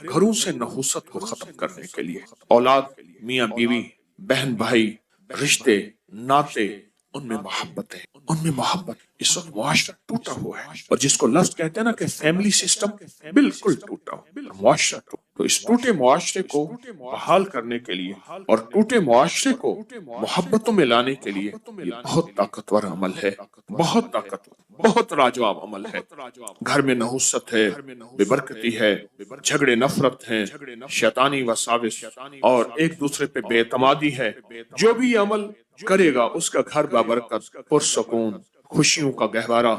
घरों से नहुसत को खत्म करने के लिए औलाद, मियाँ बीवी, बहन भाई, रिश्ते, नाते, उनमें मोहब्बत इस वक्त मुआशरा टूटा हुआ है। और जिसको लफ्ज कहते हैं ना कि फैमिली सिस्टम बिल्कुल टूटा हुआ, मुआशरा टूटा। तो इस टूटे मुआशरे को बहाल करने के लिए और टूटे मुआशरे को मोहब्बतों में लाने के लिए ये बहुत ताकतवर अमल है, बहुत ताकतवर, बहुत लाजवाब अमल है। घर में नहुसत है, बेबरकती है, झगड़े नफरत हैं, शैतानी वसाविस और एक दूसरे पे बेतमादी है। जो भी ये अमल करेगा उसका घर बाबरकत, पुरसकून, खुशियों का गहवारा,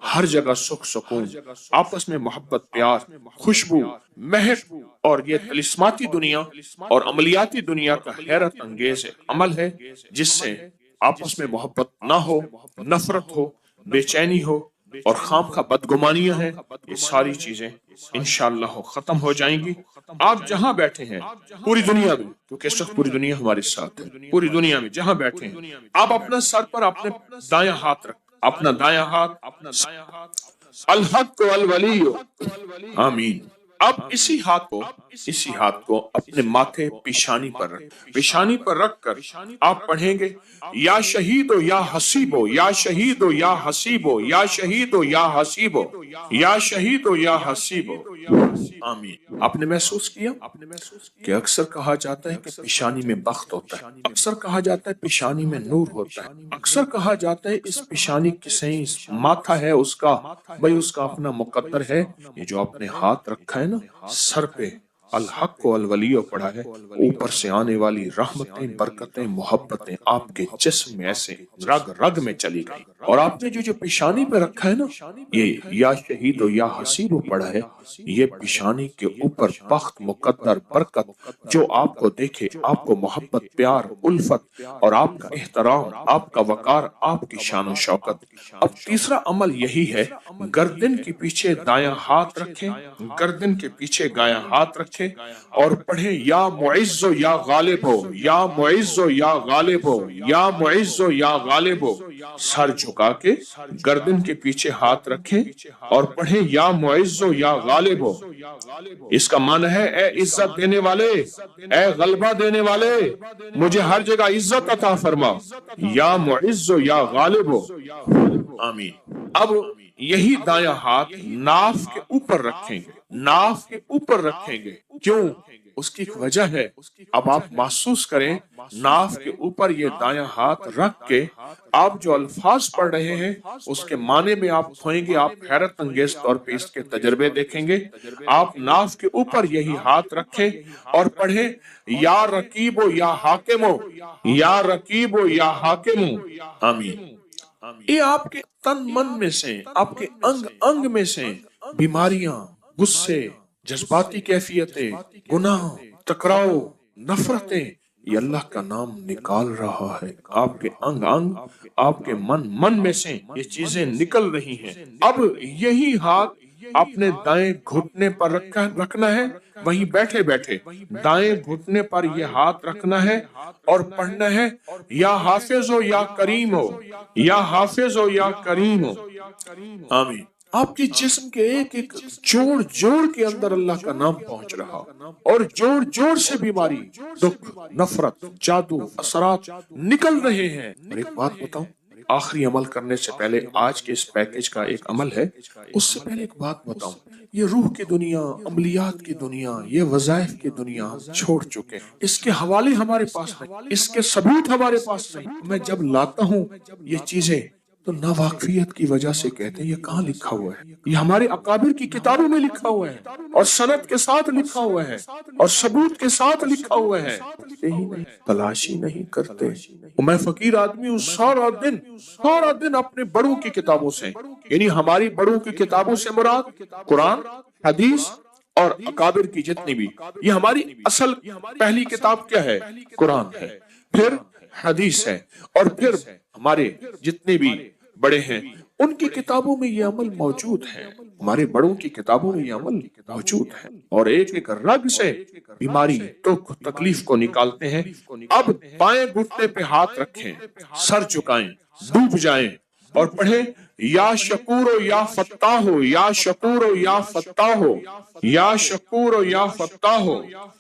हर जगह सुख सुकून, आपस में मोहब्बत, प्यार, खुशबू, महक। और ये तिलिस्माती दुनिया और अमलियाती दुनिया का हैरत अंगेज अमल है जिससे आपस में मोहब्बत ना हो, नफरत हो, बेचैनी हो और खामखा बदगुमानियां हैं। ये सारी चीजें इंशाअल्लाह खत्म हो जाएंगी। आप जहां बैठे हैं पूरी दुनिया में, क्योंकि इस वक्त पूरी दुनिया हमारे साथ है, पूरी दुनिया में जहां बैठे हैं आप अपना सर पर अपने दायां हाथ रख, अपना दायां हाथ अल हक वल वली, आमीन। अब इसी हाथ को अपने माथे पेशानी पर रखकर आप पढ़ेंगे, या शहीदो या हसीबो, या शहीदो या हसीबो, या शहीदो या हसीबो, या शहीदो या हसीबो, आमीन। आपने महसूस किया कि अक्सर कहा जाता है कि पेशानी में बख्त होता है, अक्सर कहा जाता है पेशानी में नूर होता है, अक्सर कहा जाता है इस पेशानी किसे माथा है उसका, भाई उसका अपना मुकद्दर है। ये जो आपने हाथ रखा है ना सर पे, अल हक को अल वलियो पढ़ा है, ऊपर से आने वाली रहमतें, बरकतें, मोहब्बतें आपके जिस्म में ऐसे रग रग में चली गई। और आपने जो जो पेशानी पे रखा है ना, ये या शहीद या हसीब पढ़ा है, ये पेशानी के ऊपर बख्त, मुकद्दर, बरकत जो आपको देखे, आपको मोहब्बत, प्यार, उल्फत और आपका एहतराम, आपका वकार, आपकी शान शौकत। अब तीसरा अमल यही है, गर्दन के पीछे दायां हाथ रखें, गर्दन के पीछे दायां हाथ रखें और पढ़े, या मुइज़्ज़ो या गालिबो, या मुइज़्ज़ो या गालिबो, या मुइज़्ज़ो या गालिबो। सर झुका के गर्दन के पीछे हाथ रखें और पढ़े, या मुइज़्ज़ो या गालिबो। इसका मन है, ए इज्जत देने वाले, ए गलबा देने वाले, मुझे हर जगह इज्जत अता फरमा, या मुइज़्ज़ो या गालिबो, आमीन। अब यही दायां हाथ नाफ के ऊपर रखेंगे, नाफ के ऊपर रखेंगे। क्यों? उसकी एक वजह है। अब आप महसूस करें, नाफ के ऊपर ये दायां हाथ रख के आप जो अल्फाज पढ़ रहे हैं उसके माने में आप खोएंगे, आप हैरत अंगेज तौर पे इसके तजर्बे देखेंगे। आप नाफ के ऊपर यही हाथ रखें और पढ़े, या रकीबो या हाकिमो, या रकीबो या हाकिमो, आमीन। ये आपके तन मन में से, आपके अंग अंग में से बीमारियां, गुस्से, जज्बाती कैफियतें, गुनाह, टकराव, नफरतें, ये अल्लाह का नाम निकाल रहा है। आपके अंग अंग, आपके मन मन में से ये चीजें निकल रही हैं। अब यही हाथ अपने दाएं घुटने पर रखना है, वहीं बैठे बैठे दाएं घुटने पर यह हाथ रखना है और पढ़ना है, या हाफिज हो या करीम हो, या हाफिज हो या करीम हो, आमीन। आपके जिस्म के एक एक जोड़ जोड़ के अंदर अल्लाह का नाम पहुंच रहा और जोड़ जोड़ से बीमारी, दुख, नफरत, जादू, असरात निकल रहे हैं। और एक बात बताऊं, आखिरी अमल करने से पहले, आज के इस पैकेज का एक अमल है, उससे पहले एक बात बताऊं, ये रूह की दुनिया, अमलियात की दुनिया, ये वज़ाइफ की दुनिया हम छोड़ चुके हैं। इसके हवाले हमारे पास नहीं, इसके सबूत हमारे पास नहीं। मैं जब लाता हूं ये चीजें तो नावाकफियत की वजह से कहते हैं ये कहाँ लिखा हुआ है, ये हमारे अकाबिर की किताबों में लिखा हुआ है और सनद के साथ लिखा हुआ है और सबूत के साथ लिखा हुआ है। यही नहीं, तलाशी नहीं करते। मैं फकीर आदमी हूँ, सारा दिन अपने बड़ों की किताबों से, यानी हमारी बड़ों की किताबों से मुराद कुरान, हदीस और अकाबिर की जितनी भी, ये हमारी असल पहली किताब क्या है? कुरान है, फिर हदीस है और फिर हमारे जितने भी बड़े हैं उनकी किताबों में ये अमल मौजूद है, हमारे बड़ों की किताबों में ये अमल मौजूद है। और एक एक रग से बीमारी, दुख, तकलीफ को निकालते हैं। अब बाएं घुटने पे हाथ रखें, सर झुकाएं, डूब जाएं اور پڑھے یا شکور یا فتاح یا شکور یا فتاح یا شکور یا فتاح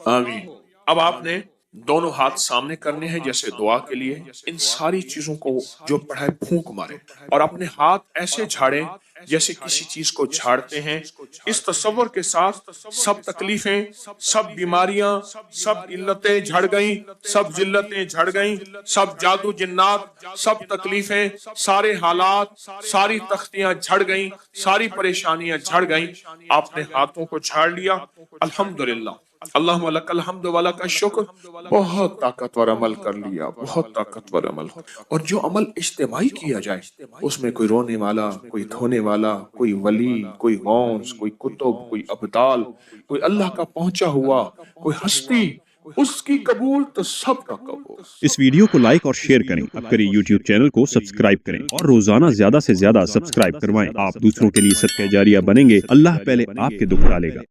آمین۔ اب آپ نے دونوں ہاتھ سامنے کرنے ہیں جیسے دعا کے لیے، ان ساری چیزوں کو جو پڑھائے پھونک مارے اور اپنے ہاتھ ایسے جھاڑیں جیسے کسی چیز کو جھاڑتے ہیں، اس تصور کے ساتھ سب تکلیفیں، سب بیماریاں، سب علتیں جھڑ گئیں، سب ذلتیں جھڑ گئیں، سب جادو جنات، سب تکلیفیں، سارے حالات، ساری تختیاں جھڑ گئیں، ساری پریشانیاں جھڑ گئیں، آپ نے ہاتھوں کو جھاڑ لیا۔ الحمدللہ، اللہم لک الحمد ولک الشکر، بہت طاقتور عمل کر لیا، بہت طاقتور عمل۔ اور جو عمل اجتماعی کیا جائے اس میں کوئی رونے والا، کوئی دھونے والا، کوئی ولی، کوئی غوث، کوئی کتب، کوئی ابدال، کوئی اللہ کا پہنچا ہوا، کوئی ہستی، اس کی قبول تو سب کا قبول۔ اس ویڈیو کو لائک اور شیئر کریں، اب کریں یوٹیوب چینل کو سبسکرائب کریں اور روزانہ زیادہ سے زیادہ سبسکرائب کروائیں۔ آپ دوسروں کے لیے صدقہ جاریہ بنیں گے، اللہ پہلے آپ کے دکھ ٹالے گا۔